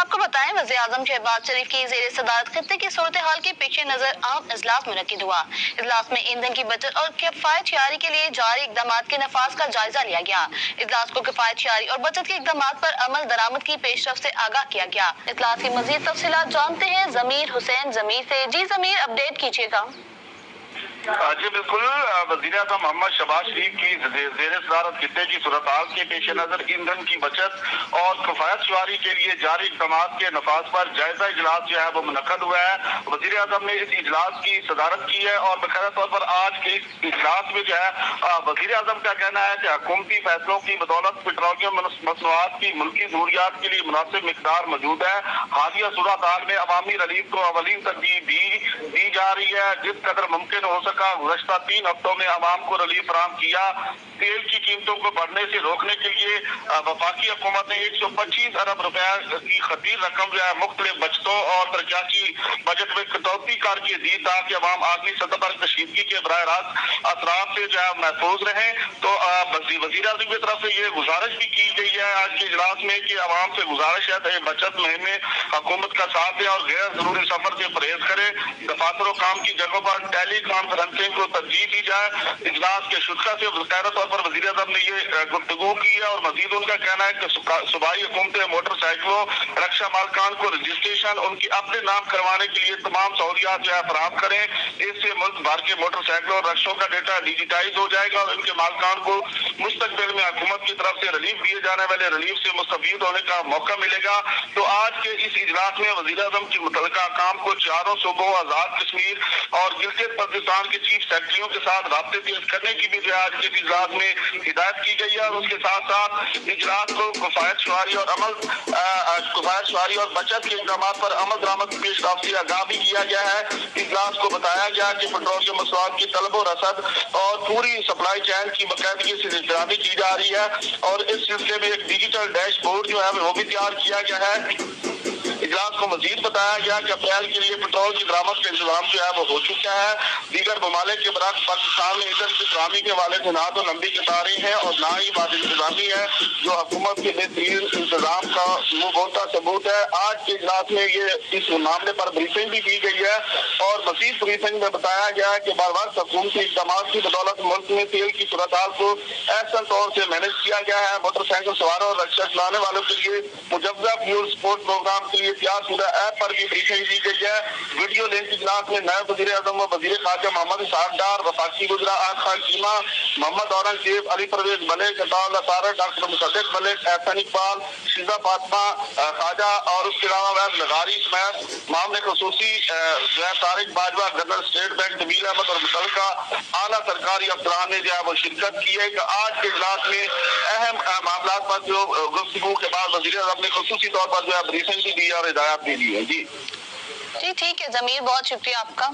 आपको बताएं, वज़ीर आज़म शहबाज शरीफ की ज़ेर सदारत खित्ते की सूरत हाल के पेश नज़र आम इजलास मुनक्किद हुआ। इजलास में ईंधन की बचत और किफायत के लिए जारी इकदाम के नफाज का जायजा लिया गया। इजलास को किफायत और बचत के इकदाम पर अमल दरामद की पेशरफ से आगाह किया गया। इजलास की मजीद तफसीलात जानते हैं ज़मीर हुसैन ज़मीर से। जी ज़मीर, अपडेट कीजिएगा। जी बिल्कुल, वज़ीर आज़म मोहम्मद शहबाज शरीफ की ज़ेर सदारत खित्ते की सूरत हाल के पेश नज़र ईंधन की बचत और किफायत शुमारी के लिए जारी इक़दाम के नफाज पर जायजा इजलास जो है वो मुनक्किद हुआ है। वज़ीर आज़म ने इस इजलास की सदारत की है और बाकायदा तौर पर आज के इस इजलास में जो है वज़ीर आज़म का कहना है कि हुकूमती फैसलों की बदौलत पेट्रोलियम मसनूआत की मुल्की ज़रूरियात के लिए मुनासिब मिकदार मौजूद है। हालिया सूरत हाल में अवामी रिलीफ को अवलीन तरजीह दी जा रही है। जिस कदर मुमकिन हो सका गुज़श्ता 3 हफ्तों में अवाम को रिलीफ फराहम किया। तेल की कीमतों को बढ़ने से रोकने के लिए वफाकी हुकूमत ने 125 अरब रुपए की खतीर रकम जो है मुख्तलिफ बचतों और तरक्याती बजट में कटौती करके दी ताकि अवाम आखिरी सतह पर कशीदगी के बराह रास्त असरात से जो है महफूज रहे। तो वज़ीर आज़म की तरफ से ये गुजारिश भी की गई है आज के इजलास में कि अवाम से गुजारिश है बचत मुहिम में हुकूमत का साथ दे और गैर जरूरी सफर से परहेज करे। दफातर काम की जगहों पर टेली कॉन्फ्रेंसिंग को तरजीह दी जाए। इजलास के शुरा से बाकायदा तौर पर वज़ीर आज़म ने ये गुफ्तगू की है और मजीद उनका कहना है कि सूबाई हुकूमतें मोटरसाइकिलों रक्षा मालकान को रजिस्ट्रेशन उनकी अपने नाम करवाने के लिए तमाम सहूलियात जो है फराहम करें। इससे मुल्क भर के मोटरसाइकिलों और रक्षों का डेटा डिजिटाइज हो जाएगा और इनके मालकान को मुस्तकबिल में हुकूमत की तरफ से रिलीफ दिए जाने वाले रिलीफ से मुस्तफीद होने का मौका मिलेगा। तो आज के इस इजलास में वज़ीर आज़म की मुतल्लिका काम को चारों सूबों आजाद कश्मीर और गिलगित बल्तिस्तान के चीफ सेक्रेटरियों के साथ राब्ते तेज करने की भी आज के इजलास में हिदायत की गई है और उसके साथ साथ इजलास को किफायत शुमारी और बचत के इक़दाम पर अमल दरामद पेश से आगाह भी किया गया है। इजलास को बताया गया कि पेट्रोलियम मसनूआत की तलब और रसद और पूरी सप्लाई चैन की बाकायदगी से निगरानी की जा रही है और इस सिलसिले में एक डिजिटल डैशबोर्ड जो है वो भी तैयार किया गया है। इजलास को मजीद बताया गया कि अप्रैल के लिए पेट्रोल की दरामद का इंतजाम जो है वो हो चुका है। दीगर ममालिक के बरक्स पाकिस्तान में ईंधन की फराहमी के हवाले से ना तो लंबी कतारें हैं और ना ही बाद इंतजामी है जो हुकूमत के बेहतरीन इंतजाम का मुँह बोलता सबूत है। आज के इजलास में ये इस मामले पर ब्रीफिंग भी दी गई है और मजीद ब्रीफिंग में बताया गया है कि बार बार हुकूमती इक़दाम की बदौलत मुल्क में तेल की सूरत हाल को ऐसा तौर से मैनेज किया गया है। मोटरसाइकिल सवारों और रक्षा चलाने वालों के लिए मुजव्वज़ा फ्यूल सपोर्ट प्रोग्राम के लिए तैयार शुदा ऐप पर भी ब्रीफिंग दी गई है। वीडियो लिंक इजलास में नायब वज़ीर आज़म व वज़ीर ख़ारजा मोहम्मद इसहाक़ डार, वफाकी वज़ीर खान कीमा, मोहम्मद औरंगज़ेब, अली परवेज मलिक, डॉक्टर मुसद्दिक़ मलिक, एहसन इकबाल, शिजा फातिमा ख्वाजा और उसके अलावा वैद लगारी समेत मामले खसूसी जो है Tariq Bajwa, governor state bank Nabeel Ahmed और मुतल्लिका आला सरकारी अफसरान ने जो है वो शिरकत की है कि आज के इजलास में अहम मामला पर जो गुफ्तगू के बाद वज़ीर आज़म ने खसूसी तौर पर जो है ब्रीफिंग भी दी है और हिदायत भी दी है। जी ठीक है ज़मीर, बहुत शुक्रिया आपका।